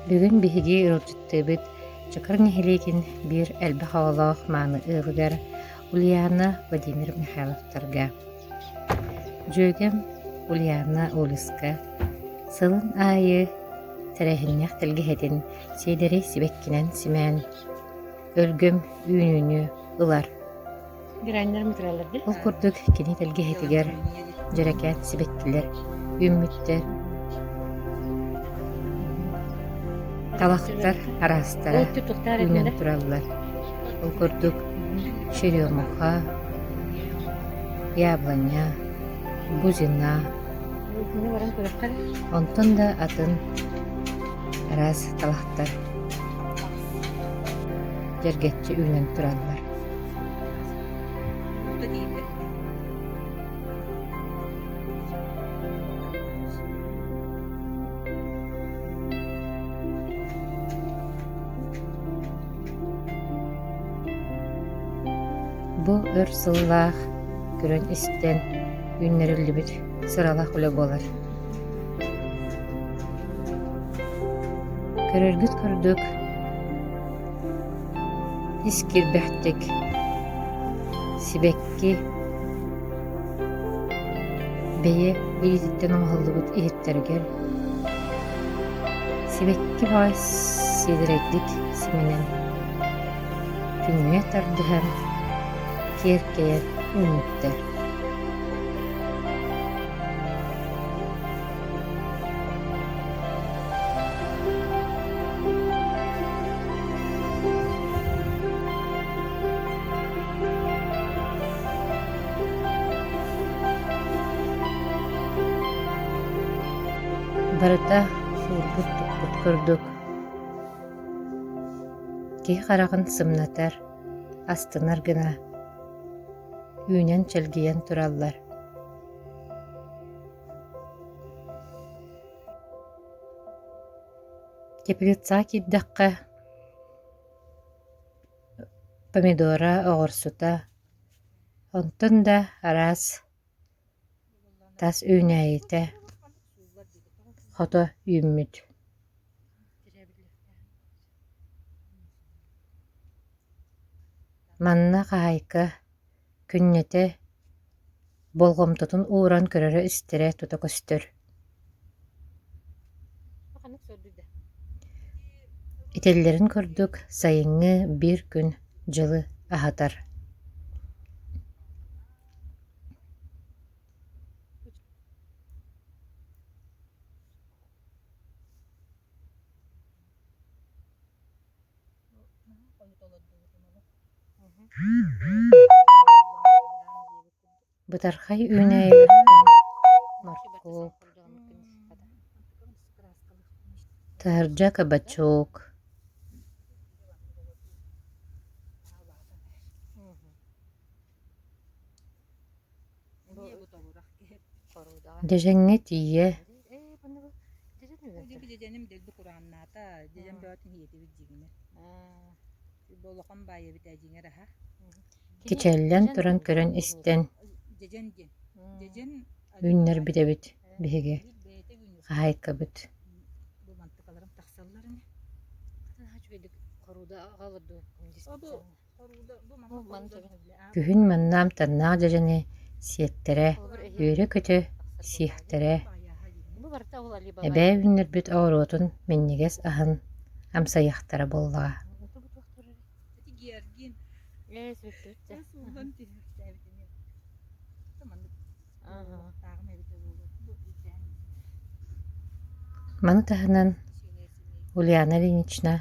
Бүгүн биһиги ырылдьыттыыбыт чыкыр нэһилиигин биир элбэх оҕолоох мааны ыалыгар Ульяна Владимир Михайловтарга. Дьүөгэм Ульяна Олеска сылын аайы тэрэһиннэх тэлгэһэтин сиэдэрэй сибэккинэн симэн өлгөм үүнүүнү ылар. Ол курдук кини тэлгэһэтигэр дьэрэкээн сибэккилэр үммүттэр талахтар араастара үнэн тураллар. Ол курдук черемуха, яблоня, бузина, онтон да атын араас талахтар жергетчи үнэн тураллар. Бу өр сыллаах көрөн истен үннериллибит сыралах үлө болар. Көрөргүт көрдүк искирбэхтик сибекки бэйэ билититтен омахыллыбыт иһиттэригэр сибекки баай сиидирэйдик сименен күнүэ тардыһан киэркэйэр үнүттэр. Барыта суурбут туппут көрдүк. Киһи харагын сымнатар, астынар гына үүнэн чэлгийэн тураллар. Теплица киддакка помидора оҕорсута, онтон да араас тас үүнээйите хото үйүммүт. Манна хаайка күннете болгомтотун ууран көрөрө истере тута көстөр. Ителлерин көрдүк сайыҥҥы биир күн жылы аһатар. Бытархай үүнээйбэттэн морковь, таржа кабачок, дежеңҥе тиийэ кичэллэн туран көрөн истен үннэр битэбит биһиги хаайкабыт. Күһүн маннаам таннаах дьэжэни сиэттерэ, үөрэ көтө сиэхтерэ. Эбээ үннэрбит оҕоруотун миннигес аһын амсайахтара боллаҕа. Маны таһынан Ульяна Ильинична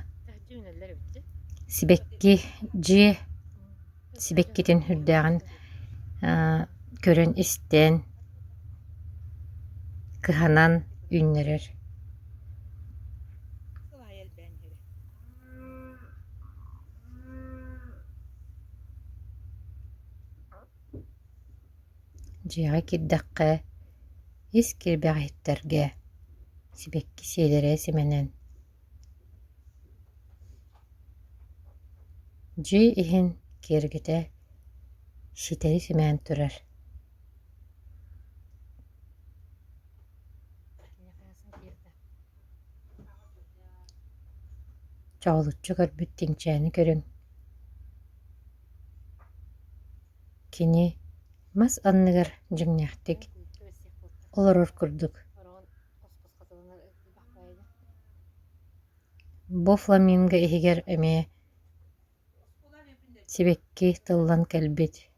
сибеккитин хүрдээҕин көрөн истэн кыһанан үннэрэр. Дьиэҕэ кирдакка ис кирбэҕиһиттэргэ сибекки сиэдэрэ сименэн дьии иһин киэргэтэ ситэри симээн турар. Çoğulutçu görбüt tiңçääni көрüň. Kini mas anныгар жиңняхтик олорор курдук. Бо фламинго иһигэр эмиэ сибекки тыллан кэлбит.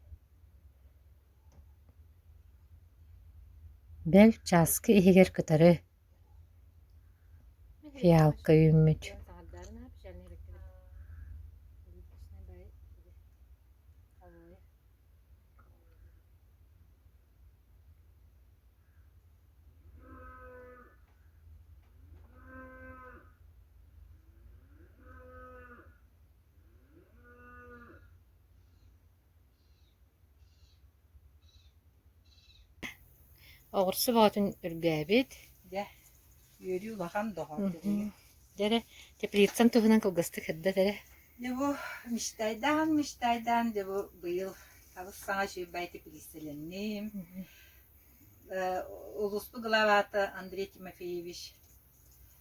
Бэл чааскы иһигэр кытары фиалка үйммүт. Оҕурсу баҕатын үргээбит. Дэ, үйрүү улахан доҕон дэрэ. Дэрэ теплицан туһунан кылгыстык хырда дэрэ. Дебу миштайдан дебу быйыл табыс саҥа сүүбай теплиселенним. Улуспу главата Андрей Тимофеевич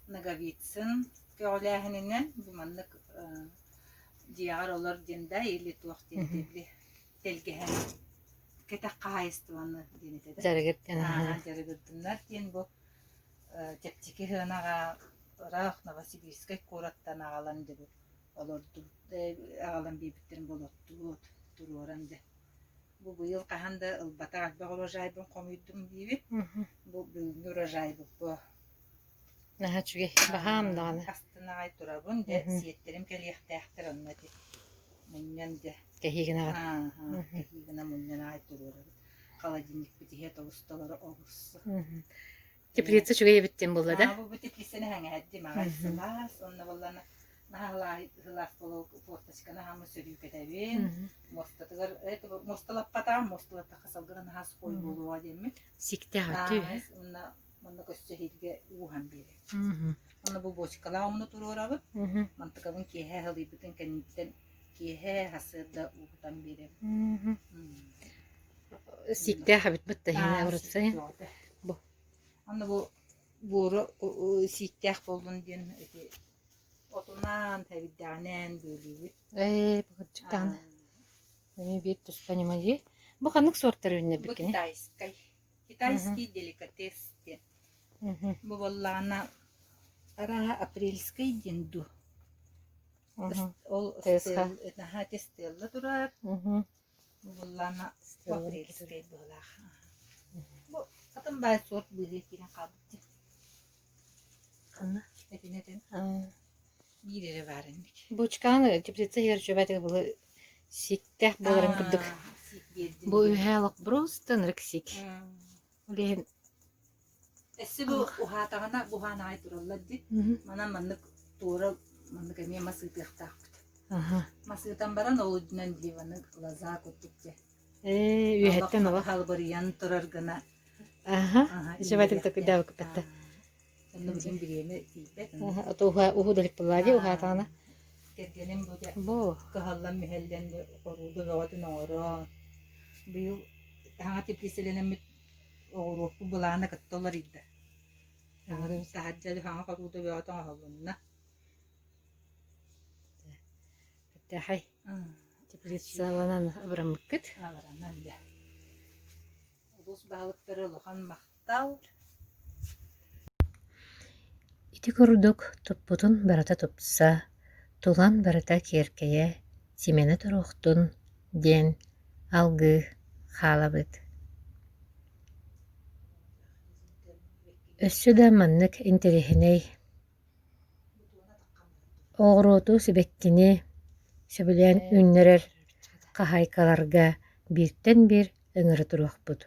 Наговицын кöҕөлээһининэн бу маннык диягар олор дьенда или туох дентебли телгеһэн кэтэх хаайыстыбаны денетеде. Жарыгыт Жарыгыттыннар диэн бу тептики хыанага Рах Новосибирскай кураттан агалан дебу олорду агалан бийбиттерин болоттуут туруоранды. Бу быйыл каханда ылбата албак урожайбын комуйдум бийбит. Бу бүгүнгү урожайбы бу. Наха чуге бахам даганы. Астынагай турабын де сиеттерим келиэхтээхтер оннати. Муньян де. Кехигинагар. Кехигина муньян агай туруорабы. Холодильник битиһэ тоусталары огуссы. Теплица чуге ебиттен болла да? Бу теплицени хаңаадди магай сылаас, онна боллана нахалай хылаас болу форточкана хамы сөрүү кетебин. Мостатыгар мосталаппата мосталапта хасалгара нахас кой болуа демми. Сикте хатты. Онна көссөһилге ухан бире. Онна бу бочкала омну туруорабы. Мантыгабын кеһэ хылыйбытын кениттен кеһэ хасырда уутан бире. Сикте хабит бытта хина урутса. Бу. Онна бу буру сиктях болдун ден отунан табидданен бөлүбүт. Бухачтан. Эми бит туш понимаете. Бу ханык сорттары үнне Бу бикене. китайский деликатес ден. Бу боллана ара апрельский денду. Ол тестелла турар. Бу боллана апрельский болах. Бу атын бай сорт быйы кирен кабытты. Канна. Эпинетен бирере барынник. Бучканы теплица хер жөбәтеге булы сикте боларын кырдык. Бу үһәлык брустан рексик. Улен Эссе бу ухатагана буханай туралладди. Мана маннык тура маннык эме масытыктакпыт. Масытан баран олудунан диваны лаза коттукте. Үһәттен ала. Халбарыян тураргана. Жөбәтеге токыдабы кыпетте. Оннун бин бирене тийбет. Отуха ухудалык буллади ухатагана. Кергенем бу Бу. кахаллан мехелденде оруду вагатын оро. Бил хаңа теплиселенемит оруоппу булаана каттолар идда. Сахаджали хаңа оруду вагатын оһолунна. Тахай. Теплица ланан абрамыккыт. Аларанан да. Улус баалыктары лохан мактал. Ити курдук туппутун барата тупса, тулан барата киеркeye, симене турухтун, ден, алгы, халабыт. Өссү да маннык интерехиней. Оғроту сибеккини, сөбілен үннерер қахайкаларга биртен бир ыңыры турухпут.